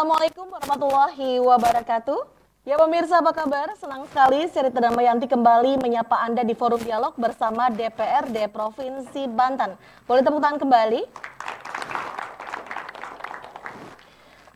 Assalamualaikum warahmatullahi wabarakatuh. Ya pemirsa, apa kabar? Senang sekali Sri Damayanti kembali menyapa Anda di Forum Dialog bersama DPRD Provinsi Banten. Boleh tepuk tangan kembali?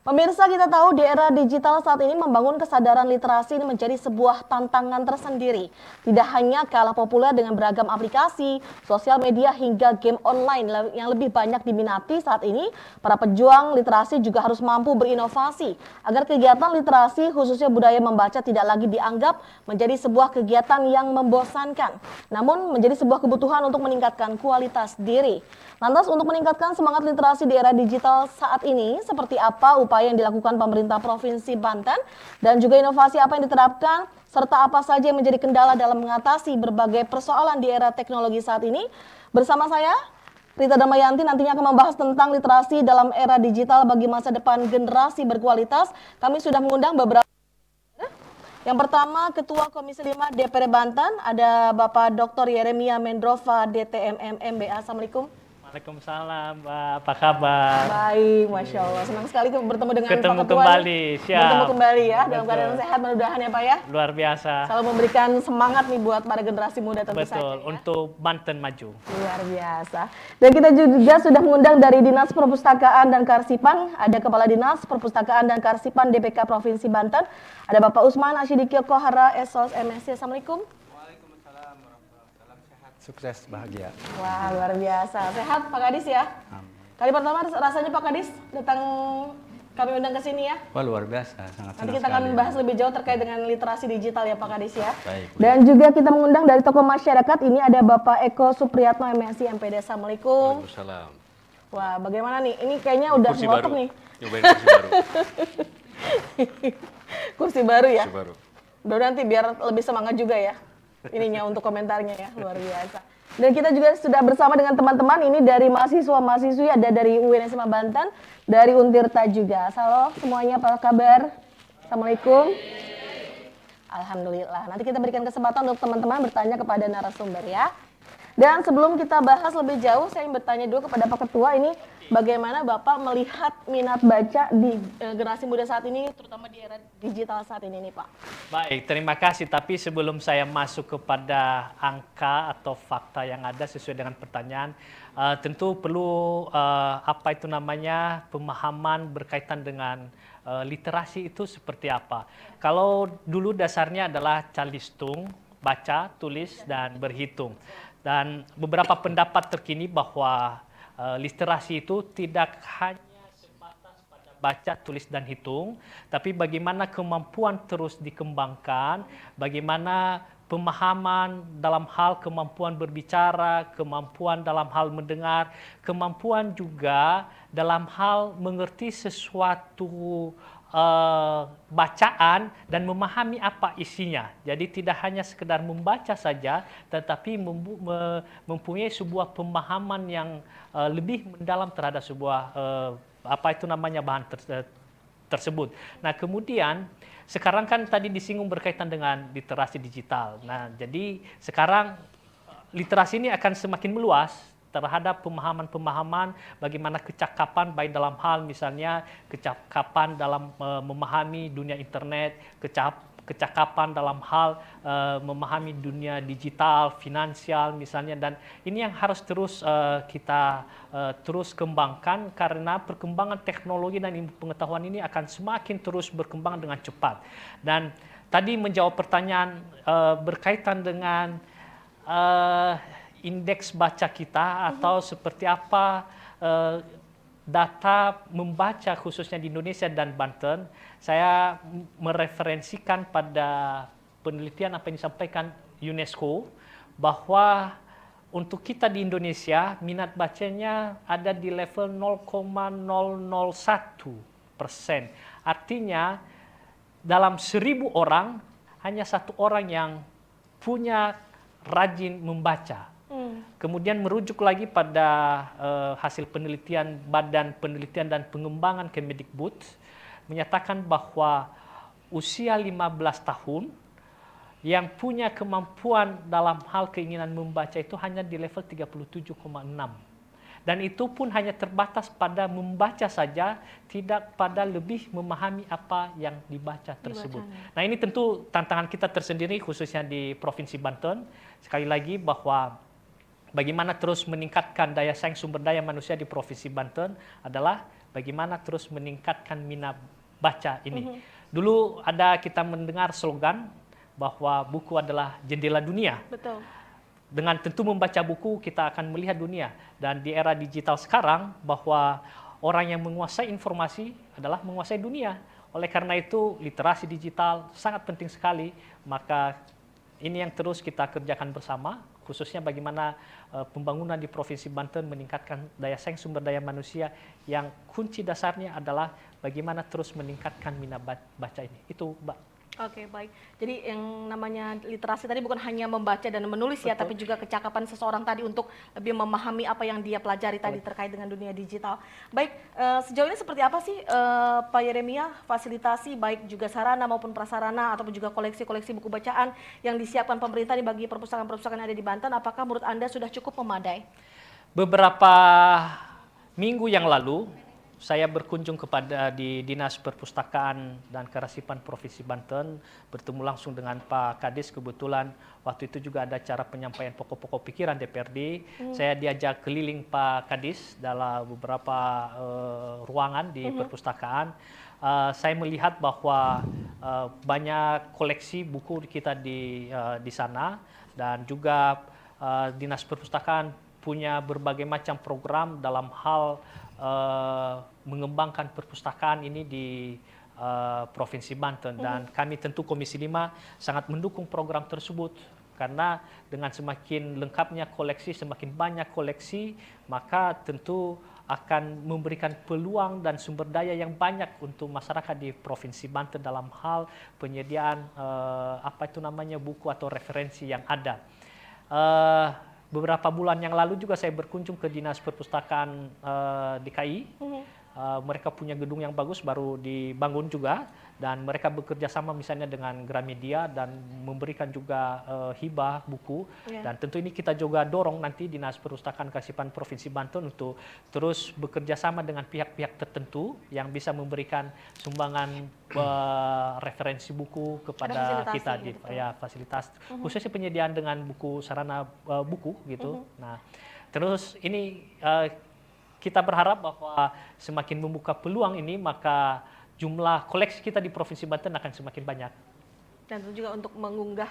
Pemirsa, kita tahu di era digital saat ini membangun kesadaran literasi ini menjadi sebuah tantangan tersendiri. Tidak hanya kalah populer dengan beragam aplikasi, sosial media hingga game online yang lebih banyak diminati saat ini, para pejuang literasi juga harus mampu berinovasi agar kegiatan literasi khususnya budaya membaca tidak lagi dianggap menjadi sebuah kegiatan yang membosankan, namun menjadi sebuah kebutuhan untuk meningkatkan kualitas diri. Lantas untuk meningkatkan semangat literasi di era digital saat ini, seperti apa upaya yang dilakukan pemerintah Provinsi Banten dan juga inovasi apa yang diterapkan, serta apa saja yang menjadi kendala dalam mengatasi berbagai persoalan di era teknologi saat ini? Bersama saya, Rita Damayanti, nantinya akan membahas tentang literasi dalam era digital bagi masa depan generasi berkualitas. Kami sudah mengundang beberapa. Yang pertama, Ketua Komisi 5 DPR Banten, ada Bapak Dr. Yeremia Mendrova, DTMM MBA. Assalamualaikum. Waalaikumsalam, Mbak. Apa kabar? Baik, Masya Allah. Senang sekali bertemu dengan Ketemu Pak Ketua. kembali, siap. Bertemu kembali ya, dalam Betul. keadaan sehat mudah-mudahan ya Pak ya. Luar biasa. Selalu memberikan semangat nih buat para generasi muda tentu saja. Betul, Ya. untuk Banten maju. Luar biasa. Dan kita juga sudah mengundang dari Dinas Perpustakaan dan Kearsipan, ada Kepala Dinas Perpustakaan dan Kearsipan DPK Provinsi Banten, ada Bapak Usman Asyidikio Kohara, SOS MSc. Assalamualaikum. Waalaikumsalam warahmatullahi wabarakatuh. Salam sehat, sukses, bahagia. Wah, luar biasa. Sehat Pak Kadis ya? Amin. Kali pertama rasanya Pak Kadis datang kami undang ke sini ya. Wah, luar biasa, sangat Nanti senang kita akan sekali. bahas lebih jauh terkait dengan literasi digital ya Pak Kadis ya. Baik, Bu. Dan juga kita mengundang dari tokoh masyarakat, ini ada Bapak Eko Supriyatno MSc MPD. Assalamualaikum. Waalaikumsalam. Wah, bagaimana nih? Ini kayaknya udah Kursi ngotok baru. nih. Nyobain kursi baru. Kursi baru ya. Kursi baru. Udah nanti biar lebih semangat juga ya. Ininya untuk komentarnya ya, luar biasa. Dan kita juga sudah bersama dengan teman-teman ini dari mahasiswa-mahasiswi, ada dari UIN SMA Banten, dari Untirta juga. Halo semuanya, apa kabar? Assalamualaikum. Alhamdulillah. Nanti kita berikan kesempatan untuk teman-teman bertanya kepada narasumber ya. Dan sebelum kita bahas lebih jauh, saya ingin bertanya dulu kepada Pak Ketua ini, bagaimana Bapak melihat minat baca di generasi muda saat ini, terutama di era digital saat ini nih Pak? Baik, terima kasih. Tapi sebelum saya masuk kepada angka atau fakta yang ada sesuai dengan pertanyaan, tentu perlu pemahaman berkaitan dengan literasi itu seperti apa. Kalau dulu dasarnya adalah calistung, baca, tulis, dan berhitung. Dan beberapa pendapat terkini bahwa literasi itu tidak hanya sebatas pada baca, tulis, dan hitung, tapi bagaimana kemampuan terus dikembangkan, bagaimana pemahaman dalam hal kemampuan berbicara, kemampuan dalam hal mendengar, kemampuan juga dalam hal mengerti sesuatu bacaan dan memahami apa isinya. Jadi tidak hanya sekedar membaca saja, tetapi mempunyai sebuah pemahaman yang lebih mendalam terhadap sebuah bahan tersebut. Nah, kemudian sekarang kan tadi disinggung berkaitan dengan literasi digital. Nah, jadi sekarang literasi ini akan semakin meluas terhadap pemahaman-pemahaman bagaimana kecakapan baik dalam hal misalnya kecakapan dalam memahami dunia internet, kecakapan dalam hal memahami dunia digital, finansial misalnya, dan ini yang harus terus kita terus kembangkan karena perkembangan teknologi dan ilmu pengetahuan ini akan semakin terus berkembang dengan cepat. Dan tadi menjawab pertanyaan berkaitan dengan indeks baca kita atau seperti apa data membaca khususnya di Indonesia dan Banten, saya mereferensikan pada penelitian apa yang disampaikan UNESCO bahwa untuk kita di Indonesia minat bacanya ada di level 0,001%. Artinya dalam 1.000 orang hanya 1 orang yang punya rajin membaca. Kemudian merujuk lagi pada hasil penelitian Badan Penelitian dan Pengembangan Kemendikbud menyatakan bahwa usia 15 tahun yang punya kemampuan dalam hal keinginan membaca itu hanya di level 37,6. Dan itu pun hanya terbatas pada membaca saja, tidak pada lebih memahami apa yang dibaca tersebut. Nah, ini tentu tantangan kita tersendiri khususnya di Provinsi Banten. Sekali lagi bahwa bagaimana terus meningkatkan daya saing sumber daya manusia di Provinsi Banten adalah bagaimana terus meningkatkan minat baca ini. Dulu kita mendengar slogan bahwa buku adalah jendela dunia. Betul. Dengan tentu membaca buku kita akan melihat dunia, dan di era digital sekarang bahwa orang yang menguasai informasi adalah menguasai dunia. Oleh karena itu literasi digital sangat penting sekali, maka ini yang terus kita kerjakan bersama, khususnya bagaimana pembangunan di Provinsi Banten meningkatkan daya saing sumber daya manusia yang kunci dasarnya adalah bagaimana terus meningkatkan minat baca ini. Itu, Mbak. Oke, baik. Jadi yang namanya literasi tadi bukan hanya membaca dan menulis ya, tapi juga kecakapan seseorang tadi untuk lebih memahami apa yang dia pelajari tadi terkait dengan dunia digital. Baik, sejauh ini seperti apa sih Pak Yeremia fasilitasi baik juga sarana maupun prasarana ataupun juga koleksi-koleksi buku bacaan yang disiapkan pemerintah bagi perpustakaan-perpustakaan yang ada di Banten? Apakah menurut Anda sudah cukup memadai? Beberapa minggu yang lalu saya berkunjung di Dinas Perpustakaan dan Kearsipan Provinsi Banten, bertemu langsung dengan Pak Kadis. Kebetulan waktu itu juga ada acara penyampaian pokok-pokok pikiran DPRD. Saya diajak keliling Pak Kadis dalam beberapa ruangan di perpustakaan. Saya melihat bahwa banyak koleksi buku kita di sana, dan juga Dinas Perpustakaan punya berbagai macam program dalam hal mengembangkan perpustakaan ini di Provinsi Banten, dan kami tentu Komisi 5 sangat mendukung program tersebut, karena dengan semakin lengkapnya koleksi, semakin banyak koleksi, maka tentu akan memberikan peluang dan sumber daya yang banyak untuk masyarakat di Provinsi Banten dalam hal penyediaan buku atau referensi yang ada. Beberapa bulan yang lalu juga saya berkunjung ke Dinas Perpustakaan DKI. Mereka punya gedung yang bagus, baru dibangun juga, dan mereka bekerja sama misalnya dengan Gramedia dan memberikan juga hibah buku. Dan tentu ini kita juga dorong nanti Dinas Perpustakaan Kearsipan Provinsi Banten untuk terus bekerja sama dengan pihak-pihak tertentu yang bisa memberikan sumbangan referensi buku kepada kita di fasilitas, khususnya penyediaan dengan buku sarana buku gitu. Nah, terus ini kita berharap bahwa semakin membuka peluang ini, maka jumlah koleksi kita di Provinsi Banten akan semakin banyak. Dan itu juga untuk mengunggah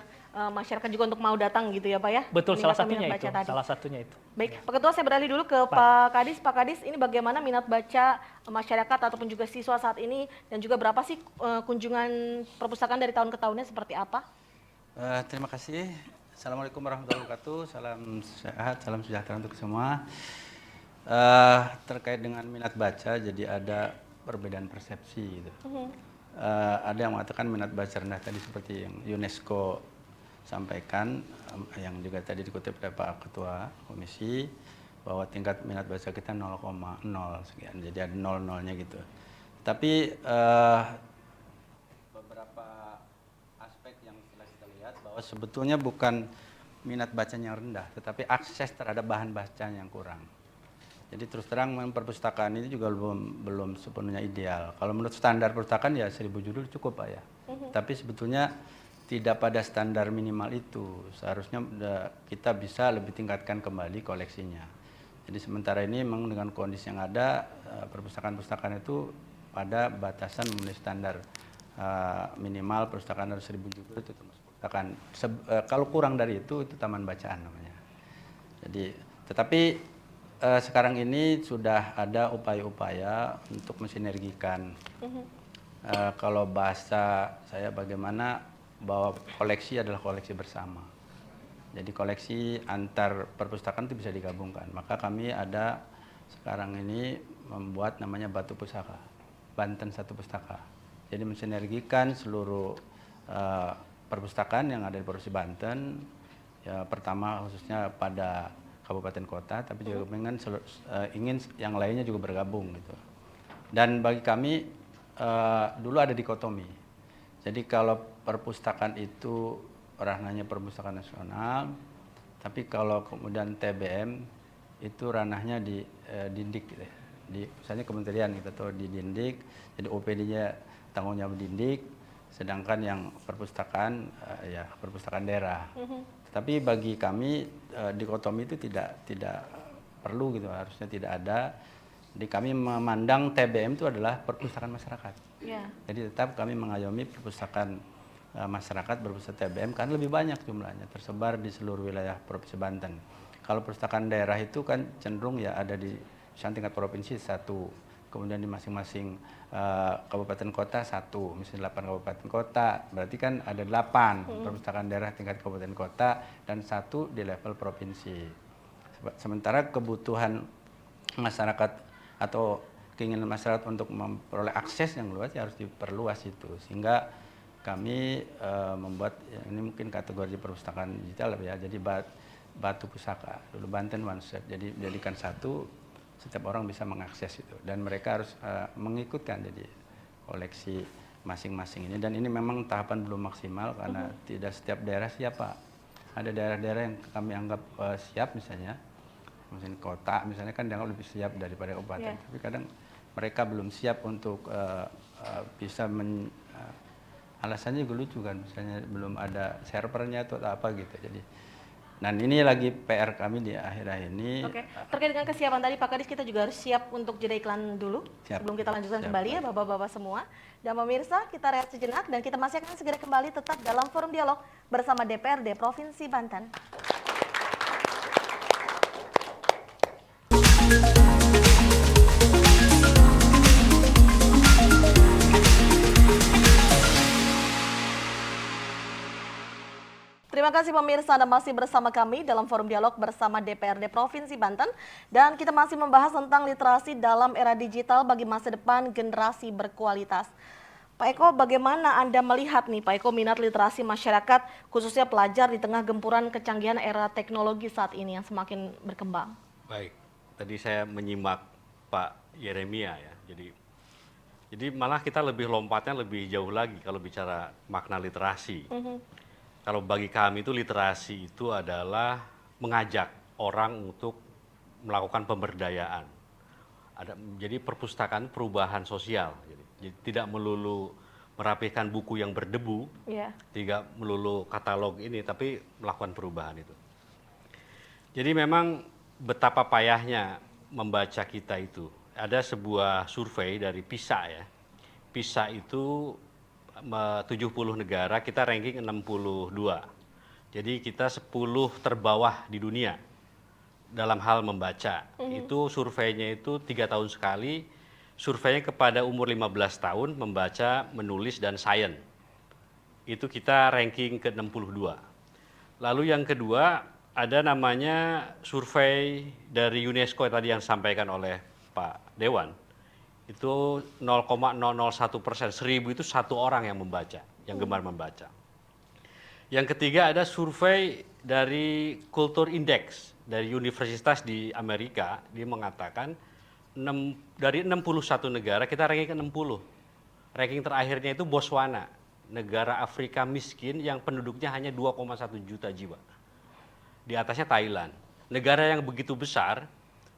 masyarakat juga untuk mau datang gitu ya Pak ya? Betul, salah satunya itu. Baik, Pak Ketua, saya beralih dulu ke Pak Kadis. Pak Kadis, ini bagaimana minat baca masyarakat ataupun juga siswa saat ini, dan juga berapa sih kunjungan perpustakaan dari tahun ke tahunnya seperti apa? Terima kasih. Assalamualaikum warahmatullahi wabarakatuh. Salam sehat, salam sejahtera untuk semua. Terkait dengan minat baca, jadi ada perbedaan persepsi gitu. Ada yang mengatakan minat baca rendah tadi seperti yang UNESCO sampaikan, yang juga tadi dikutip oleh Pak Ketua Komisi, bahwa tingkat minat baca kita 0,0 sekian, jadi ada nol-nolnya gitu. Tapi beberapa aspek yang telah kita lihat bahwa sebetulnya bukan minat bacanya yang rendah, tetapi akses terhadap bahan bacaan yang kurang. Jadi terus terang perpustakaan ini juga belum sepenuhnya ideal. Kalau menurut standar perpustakaan ya 1000 judul cukup Pak ya. Tapi sebetulnya tidak pada standar minimal itu. Seharusnya kita bisa lebih tingkatkan kembali koleksinya. Jadi sementara ini memang dengan kondisi yang ada, perpustakaan-perpustakaan itu pada batasan memenuhi standar minimal perpustakaan harus 1000 judul itu termasuk perpustakaan. Kalau kurang dari itu taman bacaan namanya. Jadi tetapi sekarang ini sudah ada upaya-upaya untuk mensinergikan. Kalau bahasa saya bagaimana bahwa koleksi adalah koleksi bersama. Jadi koleksi antar perpustakaan itu bisa digabungkan. Maka kami ada sekarang ini membuat namanya Batu Pusaka, Banten Satu Pustaka. Jadi mensinergikan seluruh perpustakaan yang ada di Provinsi Banten. Ya, pertama khususnya pada kabupaten kota, tapi juga ingin yang lainnya juga bergabung gitu. Dan bagi kami dulu ada dikotomi. Jadi kalau perpustakaan itu ranahnya perpustakaan nasional, tapi kalau kemudian TBM itu ranahnya di Dindik gitu ya. Di misalnya kementerian gitu atau di Dindik, jadi OPD-nya tanggung jawab Dindik, sedangkan yang perpustakaan ya perpustakaan daerah. Tapi bagi kami dikotomi itu tidak perlu gitu, harusnya tidak ada. Jadi kami memandang TBM itu adalah perpustakaan masyarakat. Ya. Jadi tetap kami mengayomi perpustakaan masyarakat berpusat TBM karena lebih banyak jumlahnya tersebar di seluruh wilayah Provinsi Banten. Kalau perpustakaan daerah itu kan cenderung ya ada di tingkat provinsi satu, kemudian di masing-masing kabupaten kota satu, misalnya 8 kabupaten kota, berarti kan ada 8 perpustakaan daerah tingkat kabupaten kota dan satu di level provinsi. Sementara kebutuhan masyarakat atau keinginan masyarakat untuk memperoleh akses yang luas ya harus diperluas itu, sehingga kami membuat ini mungkin kategori perpustakaan digital ya, jadi batu pusaka dulu Banten One Shot, jadi jadikan satu, setiap orang bisa mengakses itu dan mereka harus mengikutkan jadi koleksi masing-masing ini, dan ini memang tahapan belum maksimal karena tidak setiap daerah siap Pak. Ada daerah-daerah yang kami anggap siap, misalnya kota misalnya kan dianggap lebih siap daripada kabupaten, tapi kadang mereka belum siap untuk bisa alasannya juga lucu kan, misalnya belum ada servernya atau apa gitu. Jadi ini lagi PR kami di akhir-akhir ini. Oke, terkait dengan kesiapan tadi Pak Kadis, kita juga harus siap untuk jeda iklan dulu. Siap. Sebelum kita lanjutkan kembali ya Bapak-bapak semua. Dan pemirsa, kita rehat sejenak dan kita masih akan segera kembali tetap dalam forum dialog bersama DPRD Provinsi Banten. Terima kasih pemirsa, Anda masih bersama kami dalam forum dialog bersama DPRD Provinsi Banten. Dan kita masih membahas tentang literasi dalam era digital bagi masa depan generasi berkualitas. Pak Eko, bagaimana Anda melihat nih Pak Eko minat literasi masyarakat, khususnya pelajar di tengah gempuran kecanggihan era teknologi saat ini yang semakin berkembang? Baik, tadi saya menyimak Pak Yeremia ya, jadi malah kita lebih lompatnya lebih jauh lagi kalau bicara makna literasi. Kalau bagi kami itu literasi itu adalah mengajak orang untuk melakukan pemberdayaan. Jadi perpustakaan perubahan sosial. Jadi tidak melulu merapihkan buku yang berdebu, tidak melulu katalog ini, tapi melakukan perubahan itu. Jadi memang betapa payahnya membaca kita itu. Ada sebuah survei dari PISA ya. PISA itu 70 negara, kita ranking 62. Jadi kita 10 terbawah di dunia dalam hal membaca. Itu surveinya itu 3 tahun sekali, surveinya kepada umur 15 tahun membaca, menulis, dan sains. Itu kita ranking ke-62. Lalu yang kedua ada namanya survei dari UNESCO tadi yang disampaikan oleh Pak Dewan. Itu 0,001%, 1000 itu satu orang yang membaca, yang gemar membaca. Yang ketiga ada survei dari Culture Index dari universitas di Amerika, dia mengatakan dari 61 negara kita ranking ke-60. Ranking terakhirnya itu Botswana, negara Afrika miskin yang penduduknya hanya 2,1 juta jiwa. Di atasnya Thailand, negara yang begitu besar.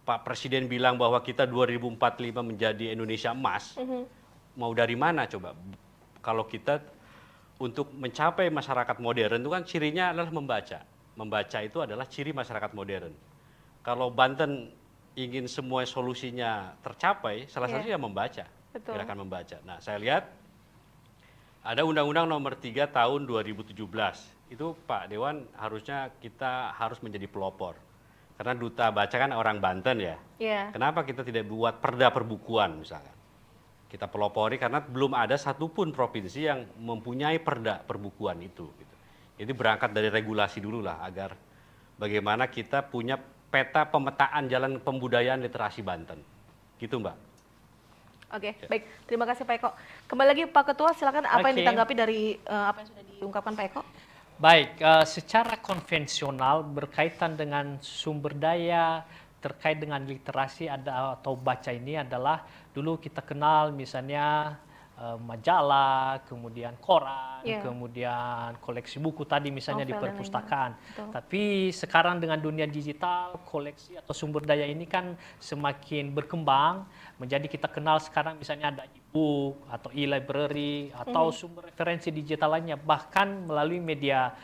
Pak Presiden bilang bahwa kita 2045 menjadi Indonesia emas. Mau dari mana coba? Kalau kita untuk mencapai masyarakat modern itu kan cirinya adalah membaca. Membaca itu adalah ciri masyarakat modern. Kalau Banten ingin semua solusinya tercapai, salah satunya membaca. Betul. Gerakan membaca. Nah, saya lihat ada Undang-Undang Nomor 3 Tahun 2017. Itu Pak Dewan harusnya kita harus menjadi pelopor. Karena duta baca kan orang Banten ya. Kenapa kita tidak buat perda perbukuan misalkan? Kita pelopori karena belum ada satupun provinsi yang mempunyai perda perbukuan itu. Gitu. Jadi berangkat dari regulasi dulu lah agar bagaimana kita punya peta pemetaan jalan pembudayaan literasi Banten. Gitu Mbak. Oke, baik. Terima kasih Pak Eko. Kembali lagi Pak Ketua, silakan apa yang ditanggapi dari apa yang sudah diungkapkan Pak Eko? Baik, secara konvensional berkaitan dengan sumber daya terkait dengan literasi atau baca ini adalah dulu kita kenal misalnya majalah, kemudian koran, Iya. kemudian koleksi buku tadi misalnya di Novel dan perpustakaan. Betul. Tapi sekarang dengan dunia digital, koleksi atau sumber daya ini kan semakin berkembang, menjadi kita kenal sekarang misalnya ada e-book atau e-library atau sumber referensi digital lainnya, bahkan melalui media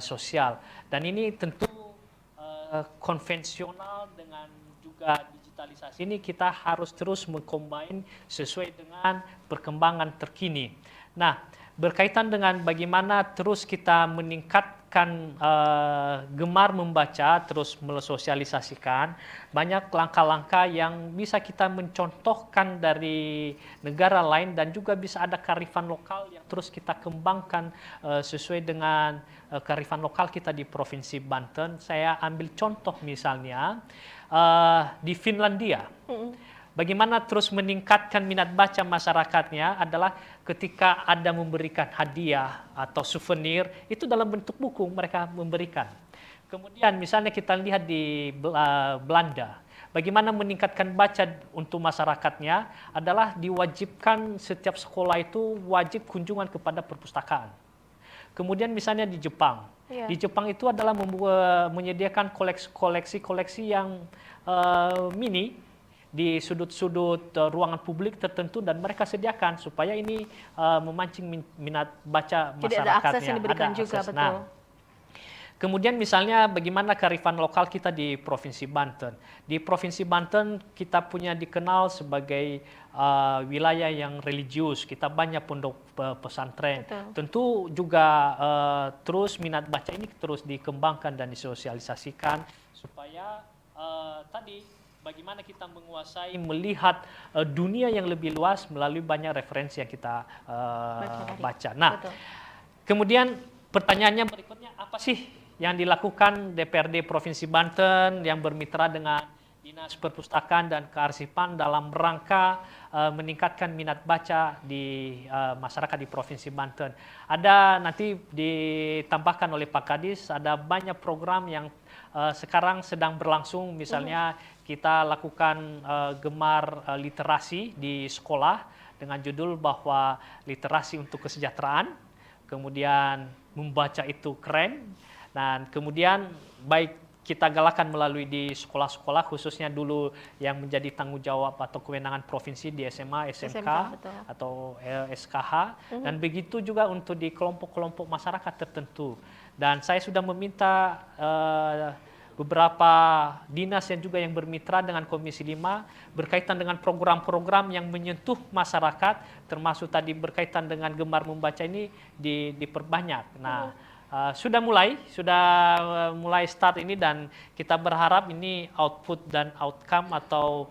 sosial. Dan ini tentu konvensional dengan juga digitalisasi ini kita harus terus mengcombine sesuai dengan perkembangan terkini. Nah, berkaitan dengan bagaimana terus kita meningkatkan gemar membaca, terus mensosialisasikan, banyak langkah-langkah yang bisa kita mencontohkan dari negara lain dan juga bisa ada kearifan lokal yang terus kita kembangkan sesuai dengan kearifan lokal kita di Provinsi Banten. Saya ambil contoh misalnya di Finlandia. Bagaimana terus meningkatkan minat baca masyarakatnya adalah ketika ada memberikan hadiah atau souvenir, itu dalam bentuk buku mereka memberikan. Kemudian misalnya kita lihat di Belanda, bagaimana meningkatkan baca untuk masyarakatnya adalah diwajibkan setiap sekolah itu wajib kunjungan kepada perpustakaan. Kemudian misalnya di Jepang. Iya. Di Jepang itu adalah menyediakan koleksi-koleksi yang mini di sudut-sudut ruangan publik tertentu dan mereka sediakan supaya ini memancing minat baca Jadi masyarakatnya. ada akses yang diberikan Ada juga, akses. betul. Nah, kemudian misalnya bagaimana kearifan lokal kita di Provinsi Banten. Di Provinsi Banten kita punya dikenal sebagai wilayah yang religius. Kita banyak pondok pesantren. Betul. Tentu juga terus minat baca ini terus dikembangkan dan disosialisasikan supaya tadi bagaimana kita menguasai melihat dunia yang lebih luas melalui banyak referensi yang kita baca. Nah, Betul. kemudian pertanyaannya berikutnya, apa sih yang dilakukan DPRD Provinsi Banten yang bermitra dengan Dinas Perpustakaan dan Kearsipan dalam rangka meningkatkan minat baca di masyarakat di Provinsi Banten? Ada nanti ditambahkan oleh Pak Kadis, ada banyak program yang sekarang sedang berlangsung, misalnya kita lakukan gemar literasi di sekolah dengan judul bahwa literasi untuk kesejahteraan, kemudian membaca itu keren, dan kemudian baik kita galakan melalui di sekolah-sekolah, khususnya dulu yang menjadi tanggung jawab atau kewenangan provinsi di SMA, SMK, betul. atau SKH, dan begitu juga untuk di kelompok-kelompok masyarakat tertentu. Dan saya sudah meminta beberapa dinas yang juga yang bermitra dengan Komisi 5 berkaitan dengan program-program yang menyentuh masyarakat, termasuk tadi berkaitan dengan gemar membaca ini diperbanyak. Nah, sudah mulai start ini dan kita berharap ini output dan outcome atau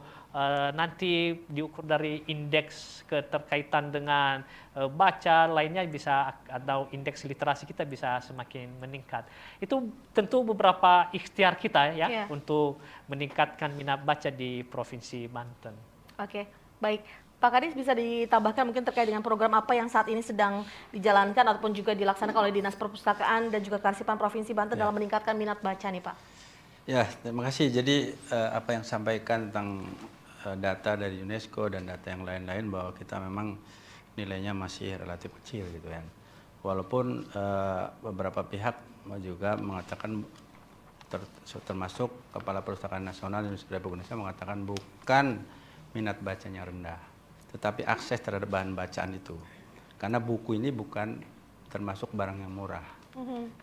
nanti diukur dari indeks keterkaitan dengan baca lainnya bisa, atau indeks literasi kita bisa semakin meningkat. Itu tentu beberapa ikhtiar kita ya untuk meningkatkan minat baca di Provinsi Banten. Oke, baik. Pak Kadis, bisa ditambahkan mungkin terkait dengan program apa yang saat ini sedang dijalankan ataupun juga dilaksanakan oleh Dinas Perpustakaan dan juga Kearsipan Provinsi Banten dalam meningkatkan minat baca nih Pak? Ya, terima kasih. Jadi apa yang sampaikan tentang data dari UNESCO dan data yang lain-lain bahwa kita memang nilainya masih relatif kecil gitu kan. Walaupun beberapa pihak juga mengatakan termasuk Kepala Perpustakaan Nasional Universitas Republik Indonesia mengatakan bukan minat bacanya rendah, tetapi akses terhadap bahan bacaan itu. Karena buku ini bukan termasuk barang yang murah.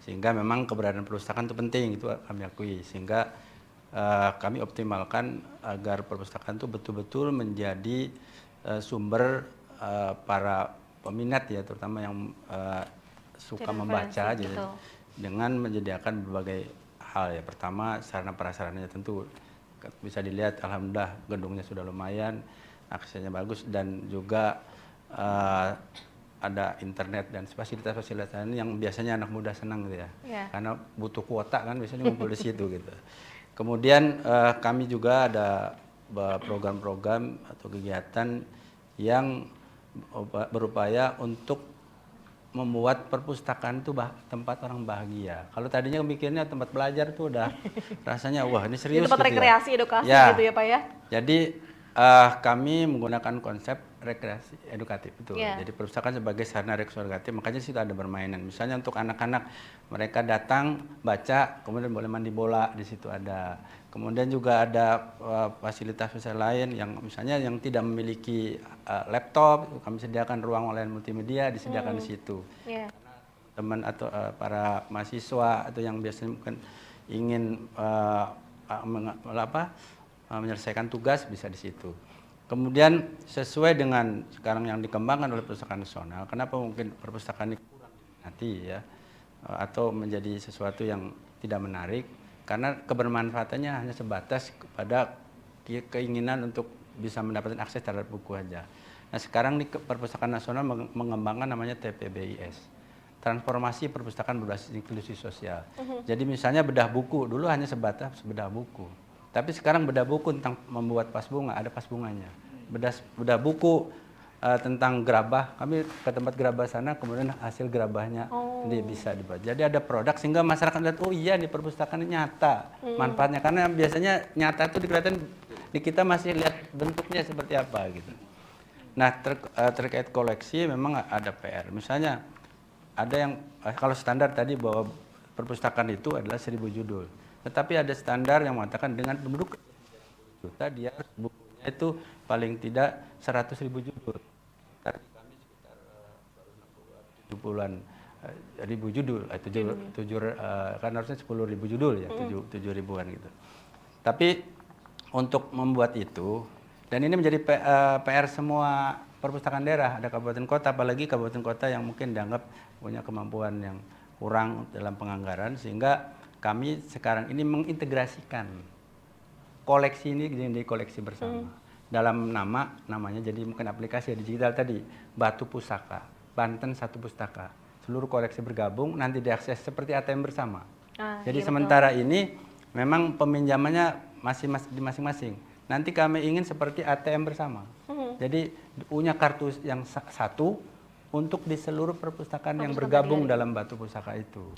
Sehingga memang keberadaan perpustakaan itu penting, itu kami akui. Sehingga kami optimalkan agar perpustakaan itu betul-betul menjadi sumber para peminat ya, terutama yang suka membaca gitu, dengan menyediakan berbagai hal ya. Pertama, sarana prasarananya tentu bisa dilihat, alhamdulillah gedungnya sudah lumayan, aksesnya bagus, dan juga ada internet dan fasilitas-fasilitas yang biasanya anak muda senang gitu ya. Karena butuh kuota kan biasanya ngumpul di situ gitu. Kemudian kami juga ada program-program atau kegiatan yang berupaya untuk membuat perpustakaan itu tempat orang bahagia. Kalau tadinya mikirnya tempat belajar tuh udah rasanya wah ini serius. Tempat gitu rekreasi, edukasi ya. gitu ya Pak ya? Jadi Kami menggunakan konsep rekreasi edukatif, betul. Iya. Jadi perpustakaan sebagai sarana rekreasi edukatif, makanya di situ ada permainan. Misalnya untuk anak-anak, mereka datang baca, kemudian boleh mandi bola, di situ ada. Kemudian juga ada fasilitas lain yang misalnya yang tidak memiliki laptop, kami sediakan ruang online multimedia, disediakan di situ. Iya. Teman atau para mahasiswa atau yang biasanya mungkin ingin menyelesaikan tugas bisa di situ. Kemudian sesuai dengan sekarang yang dikembangkan oleh Perpustakaan Nasional, kenapa mungkin perpustakaan ini kurang diminati ya, atau menjadi sesuatu yang tidak menarik, karena kebermanfaatannya hanya sebatas kepada keinginan untuk bisa mendapatkan akses terhadap buku aja. Nah sekarang di Perpustakaan Nasional mengembangkan namanya TPBIS, transformasi perpustakaan berbasis inklusi sosial. Jadi misalnya bedah buku, dulu hanya sebatas bedah buku. Tapi sekarang bedah buku tentang membuat pas bunga, ada pas bunganya. Bedah buku tentang gerabah, kami ke tempat gerabah sana, kemudian hasil gerabahnya dia bisa dibaca. Jadi ada produk sehingga masyarakat lihat, oh iya di perpustakaan ini nyata manfaatnya. Karena biasanya nyata itu kelihatan di kita masih lihat bentuknya seperti apa gitu. Nah terkait koleksi memang ada PR. Misalnya ada yang kalau standar tadi bahwa perpustakaan itu adalah 1000 judul. Tetapi ada standar yang mengatakan dengan penduduk juta dia bukunya itu paling tidak 100.000 judul. Tadi kami sekitar 70-an ribu judul, kan harusnya 10.000 judul ya, 7 ribuan gitu. Tapi untuk membuat itu, dan ini menjadi PR semua perpustakaan daerah, ada kabupaten kota, apalagi kabupaten kota yang mungkin dianggap punya kemampuan yang kurang dalam penganggaran, sehingga kami sekarang ini mengintegrasikan koleksi ini jadi koleksi bersama. Dalam namanya jadi mungkin aplikasi digital tadi, Batu Pusaka, Banten Satu Pustaka. Seluruh koleksi bergabung nanti diakses seperti ATM bersama. Jadi sementara ini memang peminjamannya masih di masing-masing. Nanti kami ingin seperti ATM bersama. Jadi punya kartu yang satu untuk di seluruh perpustakaan yang bergabung dalam Batu Pusaka itu.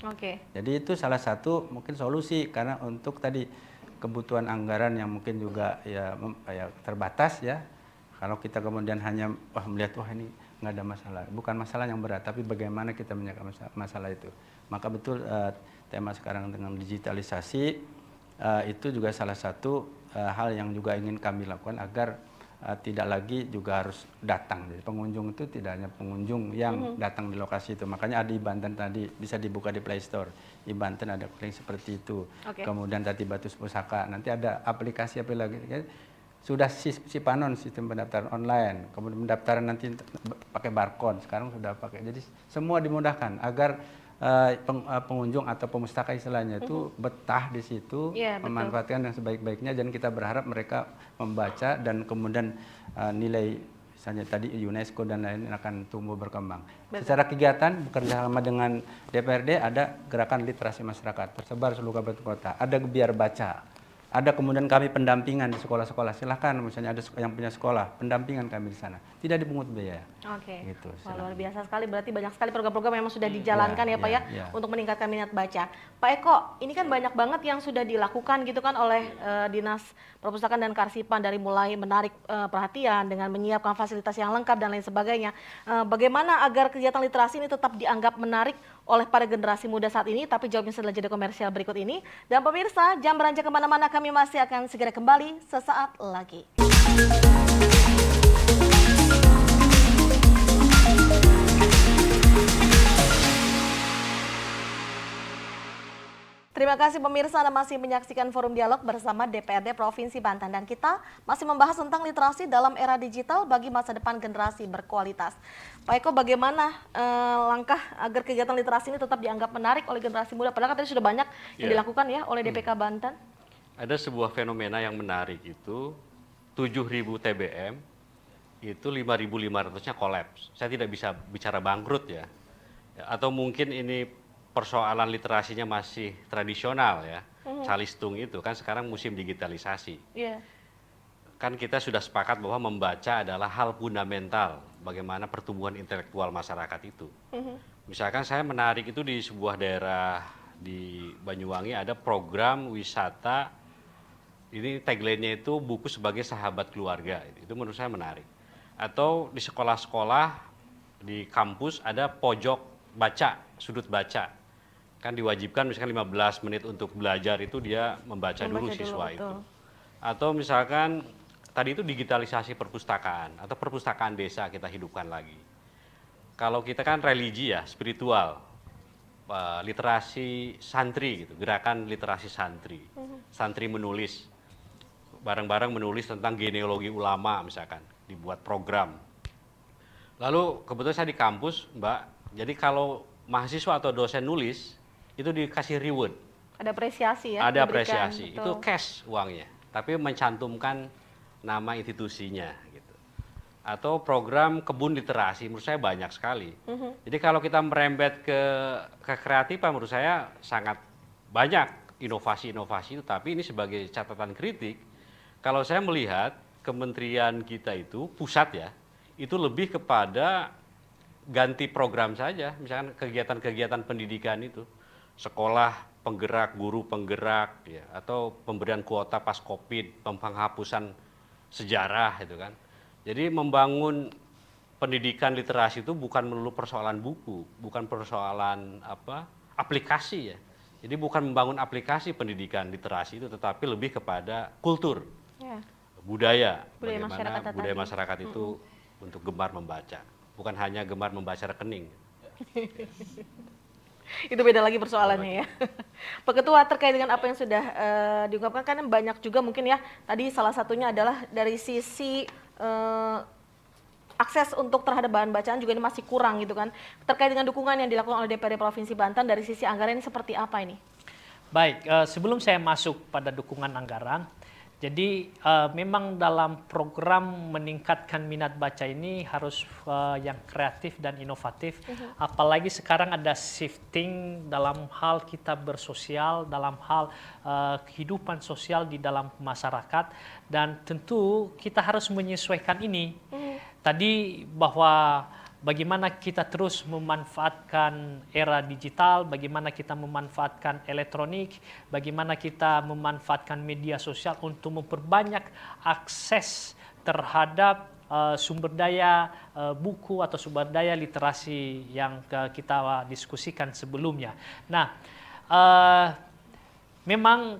Jadi itu salah satu mungkin solusi, karena untuk tadi kebutuhan anggaran yang mungkin juga ya terbatas ya. Kalau kita kemudian hanya melihat ini nggak ada masalah, bukan masalah yang berat, tapi bagaimana kita menyelesaikan masalah itu. Maka betul tema sekarang dengan digitalisasi itu juga salah satu hal yang juga ingin kami lakukan agar tidak lagi juga harus datang. Jadi pengunjung itu tidak hanya pengunjung yang datang di lokasi itu. Makanya ada di Banten tadi bisa dibuka di Play Store. Di Banten ada link seperti itu. Kemudian tadi Batu Pusaka, nanti ada aplikasi apa lagi? Sudah Sipanon, sistem pendaftaran online. Kemudian pendaftaran nanti pakai barcode. Sekarang sudah pakai. Jadi semua dimudahkan agar pengunjung atau pemustaka istilahnya itu betah di situ, memanfaatkan yang sebaik-baiknya, dan kita berharap mereka membaca dan kemudian nilai misalnya tadi UNESCO dan lain akan tumbuh berkembang. Secara kegiatan bekerja sama dengan DPRD ada gerakan literasi masyarakat tersebar seluruh kabupaten kota, ada Biar Baca. Ada kemudian kami pendampingan di sekolah-sekolah, silahkan misalnya ada yang punya sekolah, pendampingan kami di sana, tidak dipungut biaya. Gitu, luar biasa sekali, berarti banyak sekali program-program yang sudah dijalankan ya Pak ya, untuk meningkatkan minat baca. Pak Eko, ini kan banyak banget yang sudah dilakukan gitu kan oleh Dinas Perpustakaan dan Kearsipan, dari mulai menarik perhatian dengan menyiapkan fasilitas yang lengkap dan lain sebagainya. Bagaimana agar kegiatan literasi ini tetap dianggap menarik oleh para generasi muda saat ini? Tapi jawabnya setelah jeda komersial berikut ini. Dan pemirsa, jangan beranjak kemana-mana, kami masih akan segera kembali sesaat lagi. Terima kasih pemirsa, Anda masih menyaksikan Forum Dialog bersama DPRD Provinsi Banten, dan kita masih membahas tentang literasi dalam era digital bagi masa depan generasi berkualitas. Pak Eko, bagaimana langkah agar kegiatan literasi ini tetap dianggap menarik oleh generasi muda? Padahal tadi sudah banyak yang dilakukan ya oleh DPK Banten. Ada sebuah fenomena yang menarik itu 7.000 TBM itu 5.500-nya kolaps. Saya tidak bisa bicara bangkrut ya. Atau mungkin ini persoalan literasinya masih tradisional ya, calistung itu kan sekarang musim digitalisasi. Kan kita sudah sepakat bahwa membaca adalah hal fundamental bagaimana pertumbuhan intelektual masyarakat itu. Misalkan saya menarik itu di sebuah daerah di Banyuwangi ada program wisata Ini tagline-nya itu buku sebagai sahabat keluarga. Itu menurut saya menarik. Atau di sekolah-sekolah, di kampus ada pojok baca, sudut baca. Kan diwajibkan misalkan 15 menit untuk belajar itu dia membaca dulu siswa betul. itu. Atau misalkan tadi itu digitalisasi perpustakaan atau perpustakaan desa kita hidupkan lagi. Kalau kita kan religi ya, spiritual, literasi santri gitu, gerakan literasi santri. Santri menulis, bareng-bareng menulis tentang genealogi ulama misalkan, dibuat program. Lalu kebetulan saya di kampus, Mbak, jadi kalau mahasiswa atau dosen nulis, itu dikasih reward. Ada apresiasi ya? Ada diberikan, apresiasi, betul. itu cash uangnya, tapi mencantumkan nama institusinya gitu. Atau program kebun literasi, menurut saya banyak sekali. Jadi kalau kita merembet ke kreatifan, menurut saya sangat banyak inovasi-inovasi itu, tapi ini sebagai catatan kritik, kalau saya melihat kementerian kita itu, pusat ya, itu lebih kepada ganti program saja, misalkan kegiatan-kegiatan pendidikan itu, sekolah penggerak, guru penggerak, ya, atau pemberian kuota pas COVID, penghapusan sejarah itu kan. Jadi membangun pendidikan literasi itu bukan melulu persoalan buku, bukan persoalan aplikasi ya. Jadi bukan membangun aplikasi pendidikan literasi itu, tetapi lebih kepada kultur, Ya. budaya Budaya bagaimana masyarakat budaya tadi. masyarakat itu untuk gemar membaca, bukan hanya gemar membaca rekening. Itu beda lagi persoalannya ya. Pak Ketua, terkait dengan apa yang sudah diungkapkan, kan banyak juga mungkin ya, tadi salah satunya adalah dari sisi akses untuk terhadap bahan bacaan juga ini masih kurang gitu kan. Terkait dengan dukungan yang dilakukan oleh DPRD Provinsi Banten dari sisi anggaran ini seperti apa ini? Baik, sebelum saya masuk pada dukungan anggaran, jadi memang dalam program meningkatkan minat baca ini harus yang kreatif dan inovatif. Apalagi sekarang ada shifting dalam hal kita bersosial, dalam hal kehidupan sosial di dalam masyarakat, dan tentu kita harus menyesuaikan ini. Tadi bahwa bagaimana kita terus memanfaatkan era digital, bagaimana kita memanfaatkan elektronik, bagaimana kita memanfaatkan media sosial untuk memperbanyak akses terhadap sumber daya buku atau sumber daya literasi yang kita diskusikan sebelumnya. Nah, memang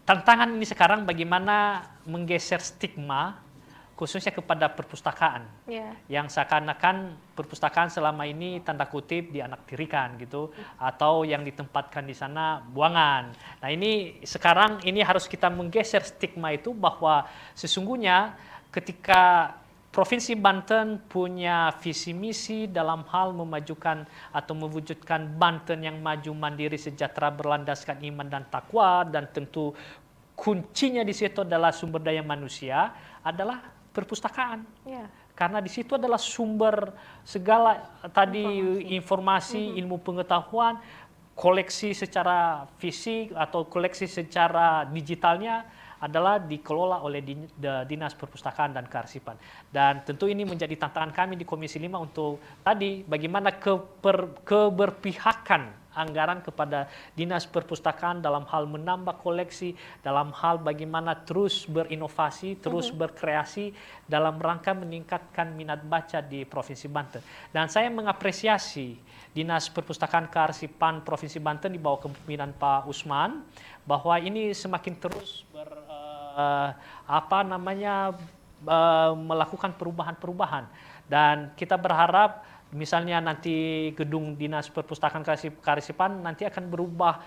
tantangan ini sekarang bagaimana menggeser stigma khususnya kepada perpustakaan, yang seakan-akan perpustakaan selama ini tanda kutip dianaktirikan gitu, atau yang ditempatkan di sana buangan. Nah ini sekarang ini harus kita menggeser stigma itu, bahwa sesungguhnya ketika Provinsi Banten punya visi misi dalam hal memajukan atau mewujudkan Banten yang maju, mandiri, sejahtera, berlandaskan iman dan takwa, dan tentu kuncinya di situ adalah sumber daya manusia, adalah perpustakaan. Karena di situ adalah sumber segala tadi informasi, ilmu pengetahuan, koleksi secara fisik atau koleksi secara digitalnya adalah dikelola oleh Dinas Perpustakaan dan Kearsipan. Dan tentu ini menjadi tantangan kami di Komisi 5 untuk tadi bagaimana keberpihakan anggaran kepada Dinas Perpustakaan dalam hal menambah koleksi, dalam hal bagaimana terus berinovasi, terus berkreasi dalam rangka meningkatkan minat baca di Provinsi Banten. Dan saya mengapresiasi Dinas Perpustakaan Kearsipan Provinsi Banten di bawah kepemimpinan Pak Usman, bahwa ini semakin terus melakukan perubahan-perubahan. Dan kita berharap misalnya nanti gedung Dinas Perpustakaan Kearsipan nanti akan berubah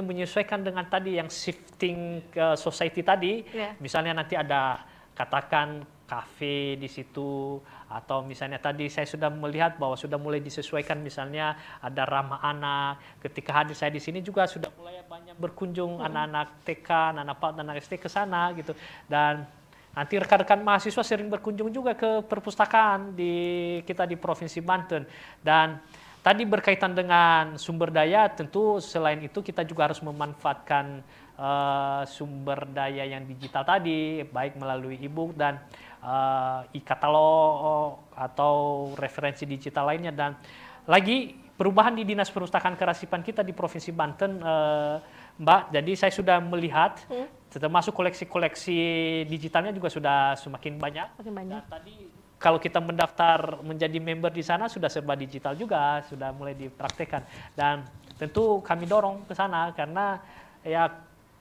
menyesuaikan dengan tadi yang shifting society tadi. Misalnya nanti ada katakan kafe di situ, atau misalnya tadi saya sudah melihat bahwa sudah mulai disesuaikan, misalnya ada ramah anak. Ketika hadir saya di sini juga sudah mulai banyak berkunjung anak-anak TK, anak-anak SD ke sana gitu. Dan nanti rekan-rekan mahasiswa sering berkunjung juga ke perpustakaan kita di Provinsi Banten. Dan tadi berkaitan dengan sumber daya, tentu selain itu kita juga harus memanfaatkan sumber daya yang digital tadi, baik melalui e-book dan e-katalog atau referensi digital lainnya. Dan lagi perubahan di Dinas Perpustakaan Kearsipan kita di Provinsi Banten Mbak. Jadi saya sudah melihat, termasuk koleksi-koleksi digitalnya juga sudah semakin banyak. Makin banyak. Dan tadi kalau kita mendaftar menjadi member di sana sudah serba digital juga, sudah mulai dipraktekkan. Dan tentu kami dorong ke sana karena ya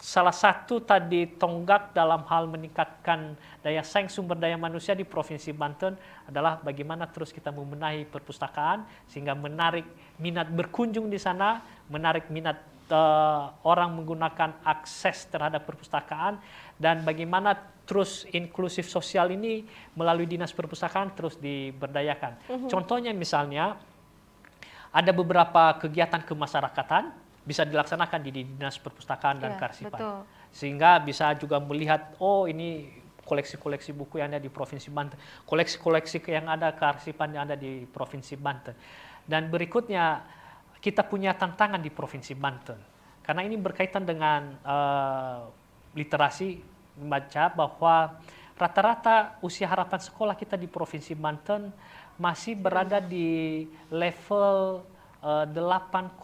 salah satu tadi tonggak dalam hal meningkatkan daya saing sumber daya manusia di Provinsi Banten adalah bagaimana terus kita membenahi perpustakaan sehingga menarik minat berkunjung di sana, menarik minat orang menggunakan akses terhadap perpustakaan, dan bagaimana terus inklusif sosial ini melalui dinas perpustakaan terus diberdayakan. Contohnya misalnya ada beberapa kegiatan kemasyarakatan bisa dilaksanakan di dinas perpustakaan dan kearsipan. Betul. Sehingga bisa juga melihat, oh ini koleksi-koleksi buku yang ada di Provinsi Banten, koleksi-koleksi yang ada kearsipan yang ada di Provinsi Banten. Dan berikutnya, kita punya tantangan di Provinsi Banten. Karena ini berkaitan dengan literasi, membaca bahwa rata-rata usia harapan sekolah kita di Provinsi Banten masih berada di level 8,9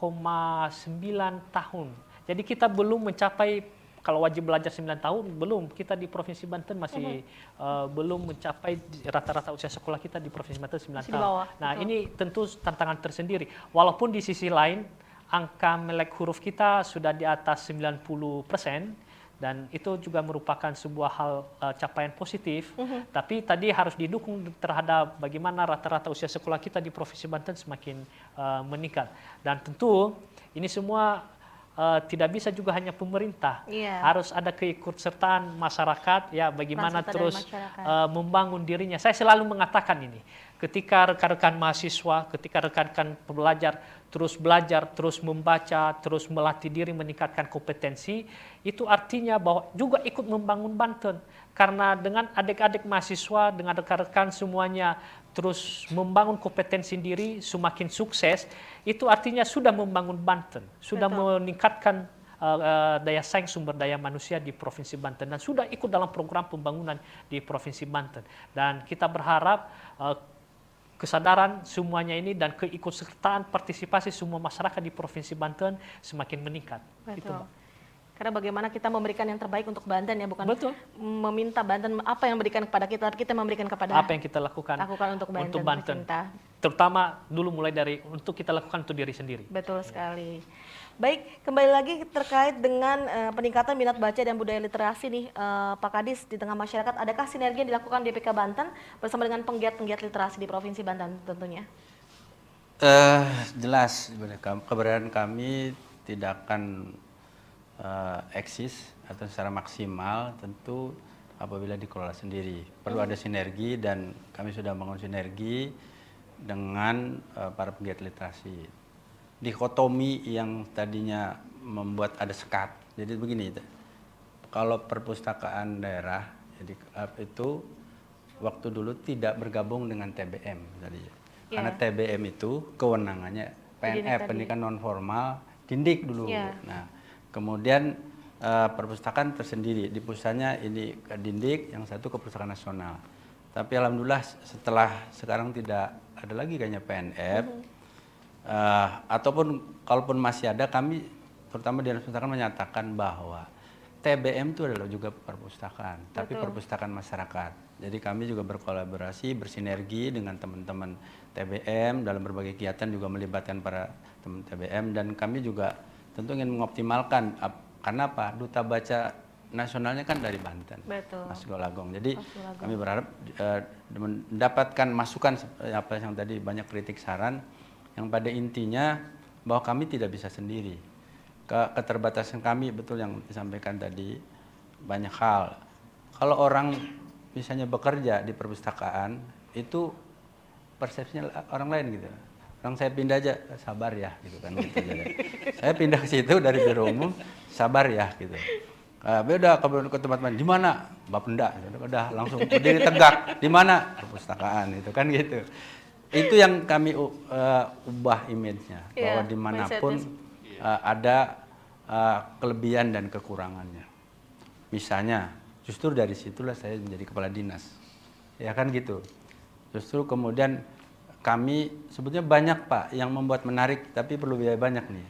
tahun. Jadi kita belum mencapai, kalau wajib belajar 9 tahun, belum. Kita di Provinsi Banten masih belum mencapai rata-rata usia sekolah kita di Provinsi Banten 9 Masih di tahun. bawah, Nah, betul. ini tentu tantangan tersendiri. Walaupun di sisi lain, angka melek huruf kita sudah di atas 90%, dan itu juga merupakan sebuah hal capaian positif. Tapi tadi harus didukung terhadap bagaimana rata-rata usia sekolah kita di Provinsi Banten semakin meningkat. Dan tentu ini semua tidak bisa juga hanya pemerintah. Iya. Harus ada keikutsertaan masyarakat, ya bagaimana Peran serta terus dari masyarakat. membangun dirinya. Saya selalu mengatakan ini, ketika rekan-rekan mahasiswa, ketika rekan-rekan pelajar terus belajar, terus membaca, terus melatih diri, meningkatkan kompetensi, itu artinya bahwa juga ikut membangun Banten. Karena dengan adik-adik mahasiswa, dengan rekan-rekan semuanya terus membangun kompetensi diri, semakin sukses, itu artinya sudah membangun Banten, sudah meningkatkan daya saing sumber daya manusia di Provinsi Banten, dan sudah ikut dalam program pembangunan di Provinsi Banten. Dan kita berharap kesadaran semuanya ini dan keikutsertaan partisipasi semua masyarakat di Provinsi Banten semakin meningkat. Betul. Itu, Mbak. Karena bagaimana kita memberikan yang terbaik untuk Banten ya, bukan Betul. meminta Banten apa yang memberikan kepada kita, tapi kita memberikan kepada Apa yang kita lakukan untuk Banten, tercinta. Terutama dulu mulai dari untuk kita lakukan untuk diri sendiri. Betul sekali. Baik, kembali lagi terkait dengan peningkatan minat baca dan budaya literasi nih, Pak Kadis, di tengah masyarakat. Adakah sinergi yang dilakukan DPK Banten bersama dengan penggiat-penggiat literasi di Provinsi Banten tentunya? Jelas, keberadaan kami tidak akan eksis atau secara maksimal tentu apabila dikelola sendiri. Perlu ada sinergi, dan kami sudah membangun sinergi dengan para penggiat literasi. Dikotomi yang tadinya membuat ada sekat. Jadi begini, kalau perpustakaan daerah jadi itu waktu dulu tidak bergabung dengan TBM tadi. Karena TBM itu kewenangannya PNF, pendidikan non formal, Dindik dulu. Nah, kemudian perpustakaan tersendiri, di pusatnya ini ke Dindik, yang satu ke Perpustakaan Nasional. Tapi alhamdulillah setelah sekarang tidak ada lagi kayaknya PNF, ataupun kalaupun masih ada, kami terutama di perpustakaan menyatakan bahwa TBM itu adalah juga perpustakaan, tapi perpustakaan masyarakat. Jadi kami juga berkolaborasi, bersinergi dengan teman-teman TBM dalam berbagai kegiatan, juga melibatkan para teman TBM, dan kami juga tentu ingin mengoptimalkan, karena apa? Duta Baca Nasionalnya kan dari Banten, Mas Golagong. Jadi kami berharap mendapatkan masukan apa yang tadi banyak kritik saran, yang pada intinya bahwa kami tidak bisa sendiri. Keterbatasan kami, betul yang disampaikan tadi, banyak hal. Kalau orang misalnya bekerja di perpustakaan, itu persepsinya orang lain gitu. Orang saya pindah aja, sabar ya gitu kan. Gitu. Saya pindah ke situ dari biro umum, sabar ya gitu. Beda ke tempat lain, di mana? Bapenda, udah langsung berdiri tegak. Di mana? Perpustakaan, itu kan gitu. Itu yang kami ubah image-nya, bahwa dimanapun ada kelebihan dan kekurangannya. Misalnya, justru dari situlah saya menjadi kepala dinas, ya kan gitu. Justru kemudian kami sebetulnya banyak Pak yang membuat menarik, tapi perlu biaya banyak nih.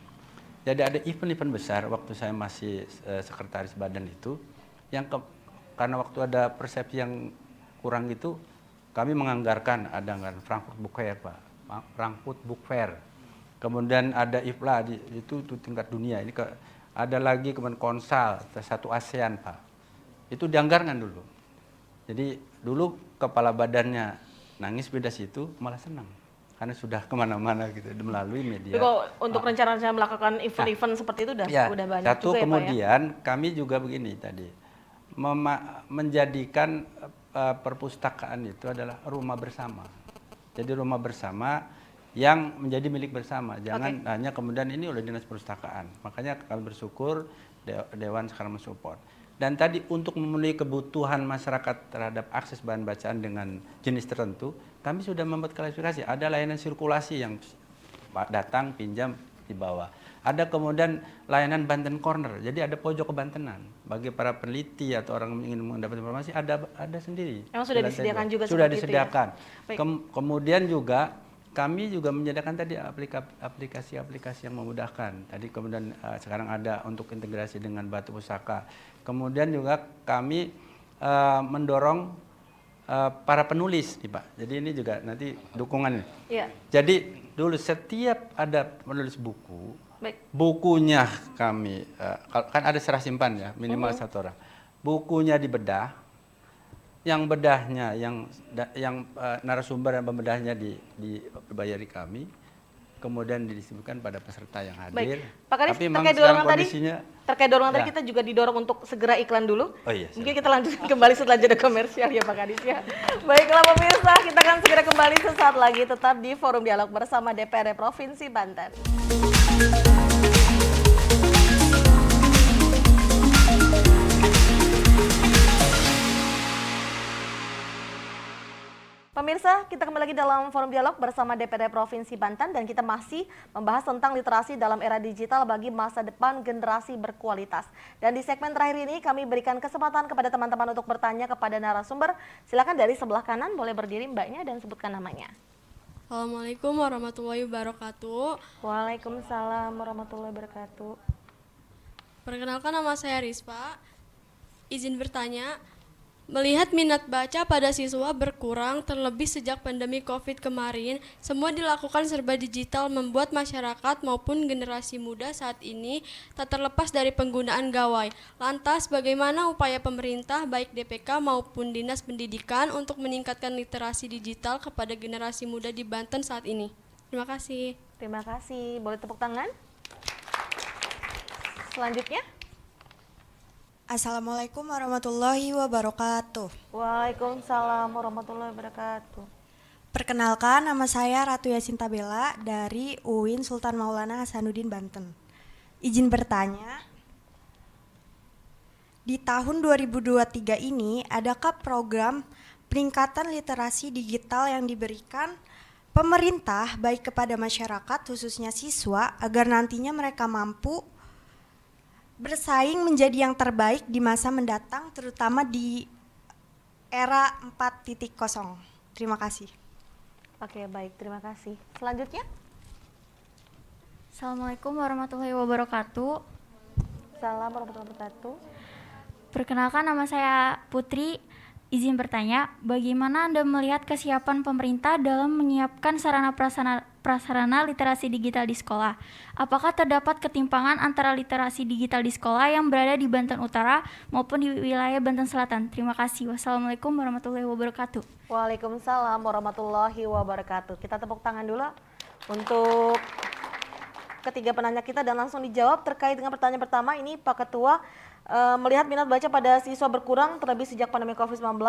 Jadi ada event-event besar waktu saya masih sekretaris badan itu, yang karena waktu ada persepsi yang kurang itu, kami menganggarkan ada anggaran Frankfurt Book Fair, Pak. Frankfurt Book Fair. Kemudian ada IFLA itu tingkat dunia. Ini ada lagi kemudian Konsal satu ASEAN, Pak. Itu dianggarkan dulu. Jadi dulu kepala badannya nangis beda situ malah senang. Karena sudah kemana-mana gitu melalui media. Tapi kok untuk rencana-rencana melakukan event-event seperti itu udah banyak satu juga kemudian ya, Pak, ya? kami juga begini tadi menjadikan perpustakaan itu adalah rumah bersama. Jadi rumah bersama yang menjadi milik bersama. Jangan hanya kemudian ini oleh dinas perpustakaan. Makanya kami bersyukur Dewan sekarang mensupport. Dan tadi untuk memenuhi kebutuhan masyarakat terhadap akses bahan bacaan dengan jenis tertentu, kami sudah membuat klasifikasi. Ada layanan sirkulasi yang datang, pinjam, dibawa. Ada kemudian layanan Banten Corner. Jadi ada pojok kebantenan. Bagi para peneliti atau orang yang ingin mendapat informasi ada sendiri. Emang sudah disediakan juga sudah seperti disediakan. itu ya? Kemudian juga kami juga menyediakan tadi aplikasi-aplikasi yang memudahkan. Tadi kemudian sekarang ada untuk integrasi dengan Batu Pusaka. Kemudian juga kami mendorong para penulis, nih Pak. Jadi ini juga nanti dukungannya. Iya. Jadi dulu setiap ada penulis buku, bukunya kami kan ada serah simpan ya minimal satu orang. Bukunya dibedah, yang bedahnya yang narasumber dan pembedahnya dibayari kami, kemudian didistribusikan pada peserta yang hadir. Baik, Pak Kadis, Tapi memang terkait sekarang dorongan kondisinya terkait dorongan tadi kita juga didorong untuk segera iklan dulu. Oh iya, Mungkin kita lanjutkan kembali setelah jeda komersial ya Pak Kadis ya. Baiklah pemirsa, kita akan segera kembali sesaat lagi tetap di Forum Dialog bersama DPRD Provinsi Banten. Pemirsa, kita kembali lagi dalam Forum Dialog bersama DPRD Provinsi Banten dan kita masih membahas tentang literasi dalam era digital bagi masa depan generasi berkualitas. Dan di segmen terakhir ini kami berikan kesempatan kepada teman-teman untuk bertanya kepada narasumber. Silakan dari sebelah kanan, boleh berdiri mbaknya dan sebutkan namanya. Assalamualaikum warahmatullahi wabarakatuh. Waalaikumsalam warahmatullahi wabarakatuh. Perkenalkan, nama saya Rispa. Izin bertanya, melihat minat baca pada siswa berkurang terlebih sejak pandemi COVID kemarin, semua dilakukan serba digital membuat masyarakat maupun generasi muda saat ini tak terlepas dari penggunaan gawai. Lantas bagaimana upaya pemerintah baik DPK maupun Dinas Pendidikan untuk meningkatkan literasi digital kepada generasi muda di Banten saat ini? Terima kasih. Terima kasih. Boleh tepuk tangan? Selanjutnya. Assalamualaikum warahmatullahi wabarakatuh. Waalaikumsalam warahmatullahi wabarakatuh. Perkenalkan, nama saya Ratu Yasinta Bella dari UIN Sultan Maulana Hasanuddin Banten. Izin bertanya, di tahun 2023 ini adakah program peningkatan literasi digital yang diberikan pemerintah baik kepada masyarakat khususnya siswa agar nantinya mereka mampu bersaing menjadi yang terbaik di masa mendatang, terutama di era 4.0. Terima kasih. Oke, baik. Terima kasih. Selanjutnya. Assalamualaikum warahmatullahi wabarakatuh. Salam warahmatullahi wabarakatuh. Perkenalkan, nama saya Putri. Izin bertanya, bagaimana Anda melihat kesiapan pemerintah dalam menyiapkan sarana prasarana literasi digital di sekolah? Apakah terdapat ketimpangan antara literasi digital di sekolah yang berada di Banten Utara maupun di wilayah Banten Selatan? Terima kasih. Wassalamualaikum warahmatullahi wabarakatuh. Waalaikumsalam warahmatullahi wabarakatuh. Kita tepuk tangan dulu untuk ketiga penanya kita dan langsung dijawab terkait dengan pertanyaan pertama. Ini Pak Ketua, melihat minat baca pada siswa berkurang terlebih sejak pandemi COVID-19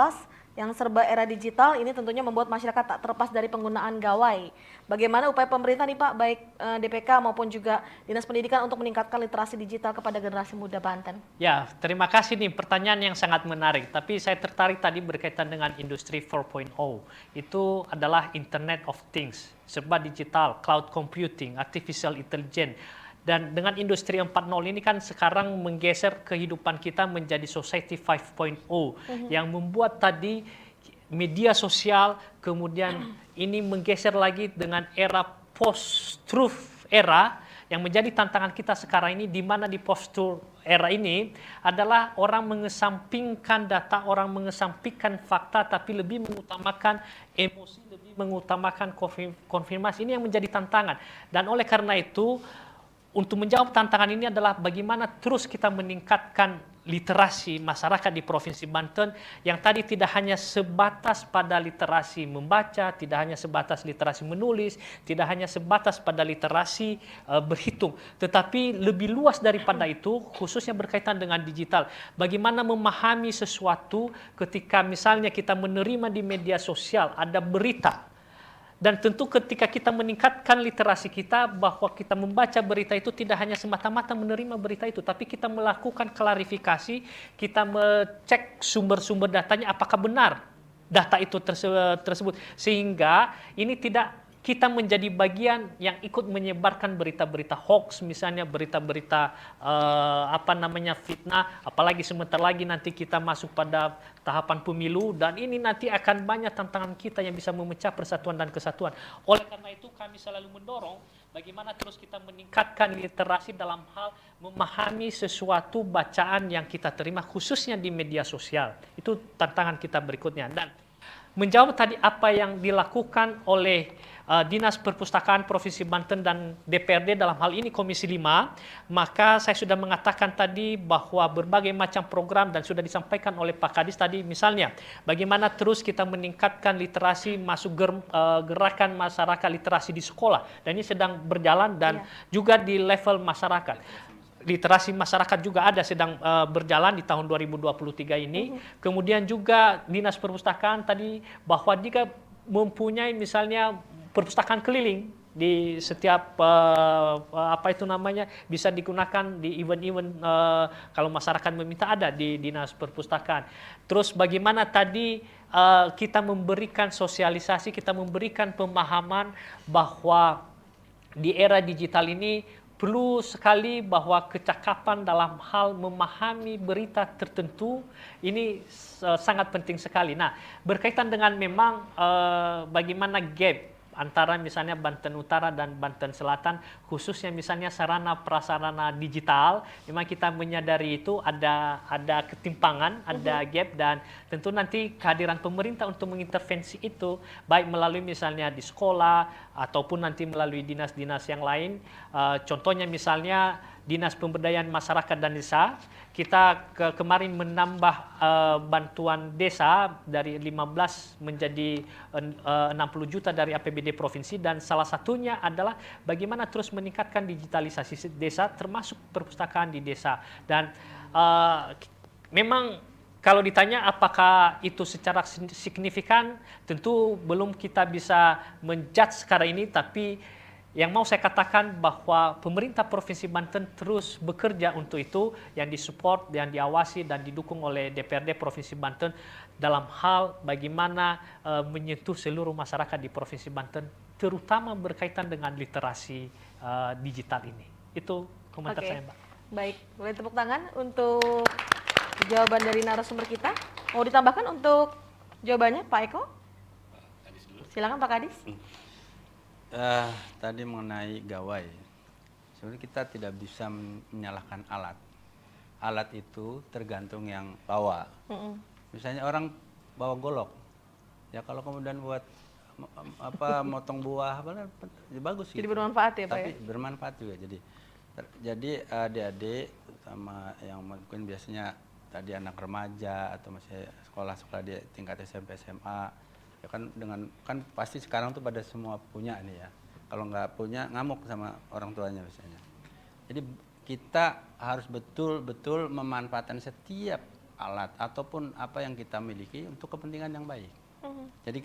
yang serba era digital, ini tentunya membuat masyarakat tak terlepas dari penggunaan gawai. Bagaimana upaya pemerintah nih Pak, baik DPK maupun juga Dinas Pendidikan untuk meningkatkan literasi digital kepada generasi muda Banten? Ya, terima kasih nih, pertanyaan yang sangat menarik. Tapi saya tertarik tadi berkaitan dengan industri 4.0. Itu adalah Internet of Things, serba digital, cloud computing, artificial intelligence. Dan dengan industri 4.0 ini kan sekarang menggeser kehidupan kita menjadi society 5.0 yang membuat tadi media sosial, kemudian ini menggeser lagi dengan era post-truth era, yang menjadi tantangan kita sekarang ini, di mana di postur era ini adalah orang mengesampingkan data, orang mengesampingkan fakta, tapi lebih mengutamakan emosi, lebih mengutamakan konfirmasi. Ini yang menjadi tantangan. Dan oleh karena itu, untuk menjawab tantangan ini adalah bagaimana terus kita meningkatkan literasi masyarakat di Provinsi Banten yang tadi tidak hanya sebatas pada literasi membaca, tidak hanya sebatas literasi menulis, tidak hanya sebatas pada literasi berhitung, tetapi lebih luas daripada itu, khususnya berkaitan dengan digital. Bagaimana memahami sesuatu ketika misalnya kita menerima di media sosial ada berita. Dan tentu ketika kita meningkatkan literasi kita, bahwa kita membaca berita itu tidak hanya semata-mata menerima berita itu, tapi kita melakukan klarifikasi, kita mengecek sumber-sumber datanya apakah benar data itu tersebut. Sehingga ini tidak kita menjadi bagian yang ikut menyebarkan berita-berita hoax, misalnya berita-berita fitnah, apalagi sebentar lagi nanti kita masuk pada tahapan pemilu, dan ini nanti akan banyak tantangan kita yang bisa memecah persatuan dan kesatuan. Oleh karena itu kami selalu mendorong bagaimana terus kita meningkatkan literasi dalam hal memahami sesuatu bacaan yang kita terima, khususnya di media sosial. Itu tantangan kita berikutnya. Dan menjawab tadi apa yang dilakukan oleh Dinas Perpustakaan Provinsi Banten dan DPRD dalam hal ini Komisi 5, maka saya sudah mengatakan tadi bahwa berbagai macam program dan sudah disampaikan oleh Pak Kadis tadi, misalnya bagaimana terus kita meningkatkan literasi, masuk gerakan masyarakat literasi di sekolah, dan ini sedang berjalan, dan juga di level masyarakat. Literasi masyarakat juga ada sedang berjalan di tahun 2023 ini. Kemudian juga Dinas Perpustakaan tadi bahwa jika mempunyai misalnya perpustakaan keliling di setiap bisa digunakan di event-event kalau masyarakat meminta, ada di Dinas Perpustakaan. Terus bagaimana tadi kita memberikan sosialisasi, kita memberikan pemahaman bahwa di era digital ini perlu sekali bahwa kecakapan dalam hal memahami berita tertentu ini sangat penting sekali. Nah, berkaitan dengan memang bagaimana gap antara misalnya Banten Utara dan Banten Selatan, khususnya misalnya sarana prasarana digital, memang kita menyadari itu ada ketimpangan, ada gap, dan tentu nanti kehadiran pemerintah untuk mengintervensi itu, baik melalui misalnya di sekolah ataupun nanti melalui dinas-dinas yang lain. Contohnya misalnya Dinas Pemberdayaan Masyarakat dan Desa, kita kemarin menambah bantuan desa dari 15 menjadi 60 juta dari APBD provinsi, dan salah satunya adalah bagaimana terus meningkatkan digitalisasi desa termasuk perpustakaan di desa. Dan memang kalau ditanya apakah itu secara signifikan, tentu belum kita bisa menjudge sekarang ini, tapi yang mau saya katakan bahwa pemerintah Provinsi Banten terus bekerja untuk itu, yang disupport, yang diawasi dan didukung oleh DPRD Provinsi Banten dalam hal bagaimana menyentuh seluruh masyarakat di Provinsi Banten, terutama berkaitan dengan literasi digital ini. Itu komentar saya, Mbak. Baik, boleh tepuk tangan untuk jawaban dari narasumber kita. Mau ditambahkan untuk jawabannya, Pak Eko? Silakan Pak Kadis. Tadi mengenai gawai, sebenarnya kita tidak bisa menyalahkan alat. Alat itu tergantung yang bawa. Misalnya orang bawa golok, ya kalau kemudian buat motong buah, ya bagus sih. Jadi bermanfaat ya Pak? Tapi bermanfaat juga. Jadi adik-adik sama yang mungkin biasanya tadi anak remaja atau masih sekolah di tingkat SMP SMA. Ya kan pasti sekarang tuh pada semua punya nih ya. Kalau nggak punya ngamuk sama orang tuanya misalnya. Jadi kita harus betul-betul memanfaatkan setiap alat ataupun apa yang kita miliki untuk kepentingan yang baik. Jadi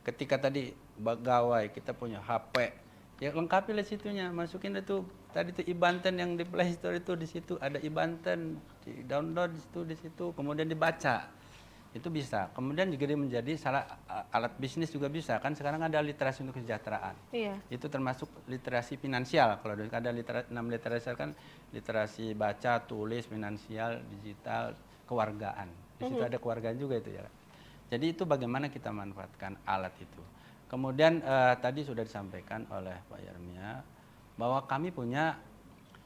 ketika tadi gawai kita punya HP, ya lengkapi lah situnya, masukin itu tadi tuh iBanten yang di Play Store itu, di situ ada iBanten, di download di situ, kemudian dibaca. Itu bisa. Kemudian juga dia menjadi alat bisnis juga bisa. Kan sekarang ada literasi untuk kesejahteraan. Iya. Itu termasuk literasi finansial. Kalau ada 6 literasi kan literasi baca, tulis, finansial, digital, kewargaan. Di situ ada kewargaan juga itu ya. Jadi itu bagaimana kita manfaatkan alat itu. Kemudian tadi sudah disampaikan oleh Pak Yeremia bahwa kami punya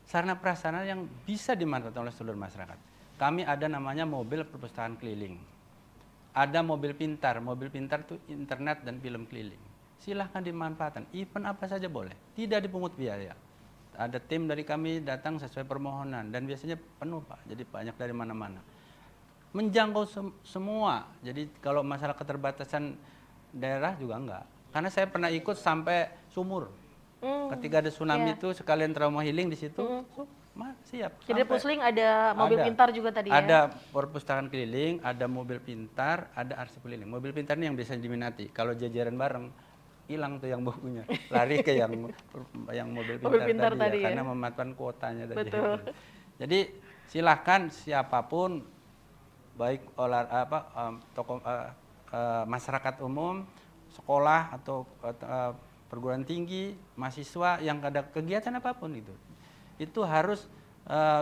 sarana prasarana yang bisa dimanfaatkan oleh seluruh masyarakat. Kami ada namanya mobil perpustakaan keliling. Ada mobil pintar itu internet dan film keliling. Silahkan dimanfaatkan, event apa saja boleh, tidak dipungut biaya. Ada tim dari kami datang sesuai permohonan dan biasanya penuh Pak, jadi banyak dari mana-mana. Menjangkau semua, jadi kalau masalah keterbatasan daerah juga enggak. Karena saya pernah ikut sampai Sumur. Ketika ada tsunami itu sekalian trauma healing di situ, siap. Jadi Pusling ada mobil pintar juga tadi ya? Ada perpustakaan keliling, ada mobil pintar, ada arsip keliling. Mobil pintar ini yang bisa diminati. Kalau jajaran bareng, hilang tuh yang bukunya. Lari ke yang mobil pintar tadi ya, karena memanfaatkan kuotanya tadi. Betul. Jadi silahkan siapapun, baik masyarakat umum, sekolah atau perguruan tinggi, mahasiswa yang ada kegiatan apapun itu harus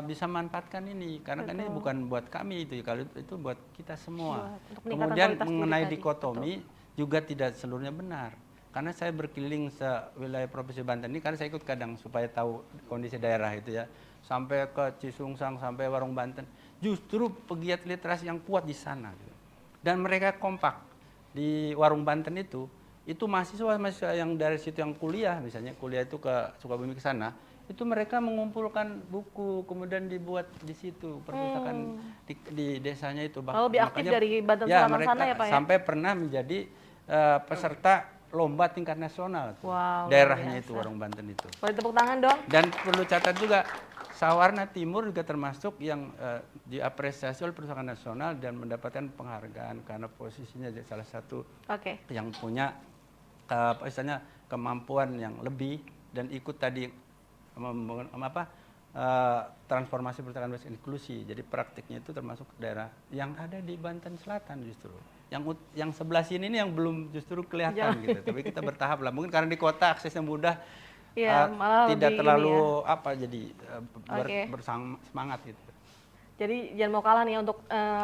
bisa manfaatkan ini karena kan ini bukan buat kami kalau itu buat kita semua. Kemudian mengenai dikotomi juga tidak seluruhnya benar karena saya berkeliling wilayah Provinsi Banten ini karena saya ikut kadang supaya tahu kondisi daerah itu ya, sampai ke Cisungsang sampai Warung Banten, justru pegiat literasi yang kuat di sana dan mereka kompak di Warung Banten itu mahasiswa yang dari situ yang kuliah, misalnya kuliah itu ke Sukabumi ke sana, itu mereka mengumpulkan buku, kemudian dibuat di situ perpustakaan di desanya itu. Lebih aktif dari Banten Selatan sana ya Pak ya? Sampai pernah menjadi peserta lomba tingkat nasional. Wow, daerahnya itu Warung Banten itu. Boleh tepuk tangan dong. Dan perlu catat juga, Sawarna Timur juga termasuk yang diapresiasi oleh Perpustakaan Nasional dan mendapatkan penghargaan karena posisinya salah satu yang punya istilahnya kemampuan yang lebih dan ikut tadi transformasi perpustakaan berbasis inklusi. Jadi praktiknya itu termasuk daerah yang ada di Banten Selatan justru. Yang sebelah sini ini yang belum justru kelihatan gitu. Tapi kita bertahap lah. Mungkin karena di kota aksesnya mudah, tidak terlalu bersemangat gitu. Jadi jangan mau kalah nih untuk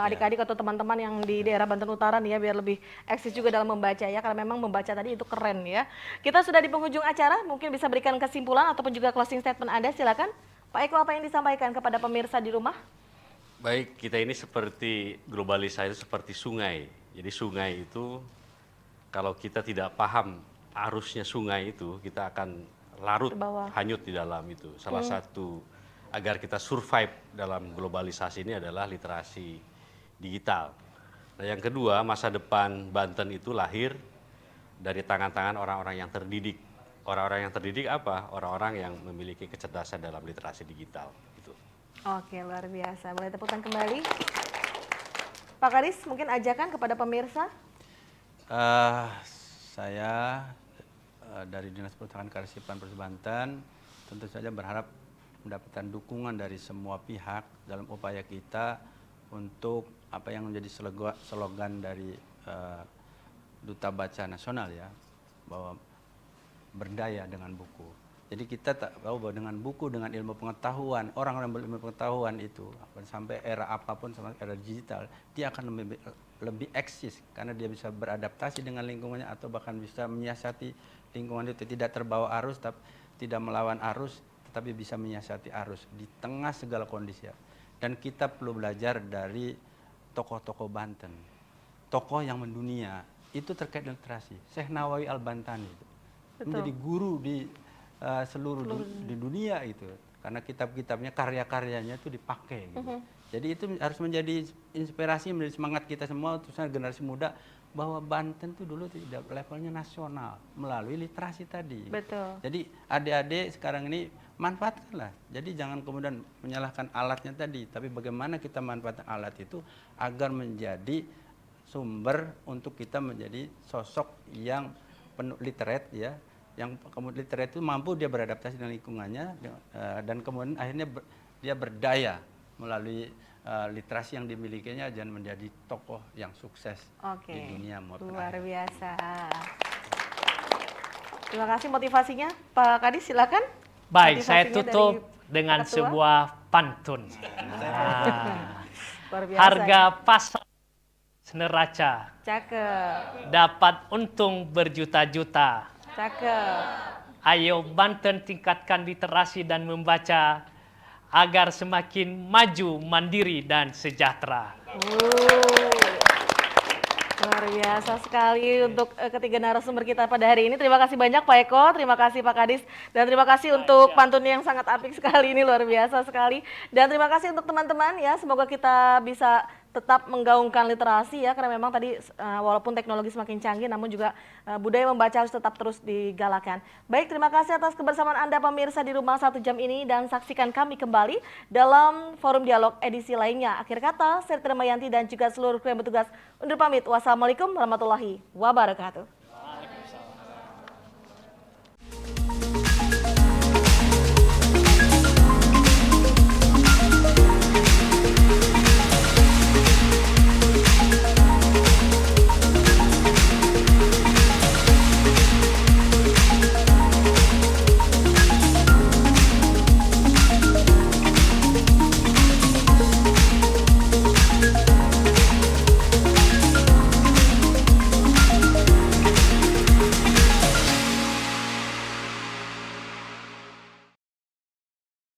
adik-adik atau teman-teman yang di daerah Banten Utara nih ya, biar lebih eksis juga dalam membaca ya, karena memang membaca tadi itu keren ya. Kita sudah di penghujung acara, mungkin bisa berikan kesimpulan ataupun juga closing statement Anda, silakan. Pak Eko, apa yang disampaikan kepada pemirsa di rumah? Baik, kita ini seperti globalisasi seperti sungai. Jadi sungai itu kalau kita tidak paham arusnya sungai itu, kita akan larut, hanyut di dalam itu. Salah satu agar kita survive dalam globalisasi ini adalah literasi digital. Nah, yang kedua, masa depan Banten itu lahir dari tangan-tangan orang-orang yang terdidik. Orang-orang yang terdidik apa? Orang-orang yang memiliki kecerdasan dalam literasi digital. Gitu. Oke, luar biasa. Boleh tepuk tangan kembali. Pak Kadis, mungkin ajakan kepada pemirsa? Saya dari Dinas Perpustakaan Kearsipan Provinsi Banten tentu saja berharap mendapatkan dukungan dari semua pihak dalam upaya kita untuk apa yang menjadi slogan dari Duta Baca Nasional ya, bahwa berdaya dengan buku. Jadi kita tahu bahwa dengan buku, dengan ilmu pengetahuan, orang-orang berilmu pengetahuan itu sampai era apapun, sampai era digital, dia akan lebih eksis karena dia bisa beradaptasi dengan lingkungannya atau bahkan bisa menyiasati lingkungan itu, tidak terbawa arus, tidak melawan arus, tetapi bisa menyiasati arus di tengah segala kondisi. Dan kita perlu belajar dari tokoh-tokoh Banten, tokoh yang mendunia itu terkait literasi. Syekh Nawawi Al-Bantani itu menjadi guru di seluruh di dunia itu, karena kitab-kitabnya, karya-karyanya itu dipakai gitu. Jadi itu harus menjadi inspirasi, menjadi semangat kita semua, khususnya generasi muda, bahwa Banten itu dulu tidak levelnya nasional melalui literasi tadi. Betul. Jadi adik-adik sekarang ini manfaatkanlah. Jadi jangan kemudian menyalahkan alatnya tadi, tapi bagaimana kita manfaatkan alat itu agar menjadi sumber untuk kita menjadi sosok yang penuh literate ya, yang kemudian literate itu mampu dia beradaptasi dengan lingkungannya dan kemudian akhirnya dia berdaya melalui literasi yang dimilikinya dan menjadi tokoh yang sukses di dunia maupun luar akhirat. biasa. Terima kasih motivasinya, Pak Kadis, silakan. Baik, saya Motivasinya tutup dari dengan Ketua. sebuah pantun. Luar biasa. Harga pasar neraca Cakep, dapat untung berjuta-juta. cakep. Ayo Banten tingkatkan literasi dan membaca agar semakin maju, mandiri, dan sejahtera. Luar biasa sekali untuk ketiga narasumber kita pada hari ini. Terima kasih banyak Pak Eko, terima kasih Pak Kadis, dan terima kasih untuk pantunnya yang sangat apik sekali ini, luar biasa sekali. Dan terima kasih untuk teman-teman ya, semoga kita bisa tetap menggaungkan literasi ya, karena memang tadi walaupun teknologi semakin canggih, namun juga budaya membaca harus tetap terus digalakan. Baik, terima kasih atas kebersamaan Anda pemirsa di rumah 1 jam ini, dan saksikan kami kembali dalam forum dialog edisi lainnya. Akhir kata, saya Tirta Mayanti dan juga seluruh kru yang bertugas undur pamit. Wassalamualaikum warahmatullahi wabarakatuh.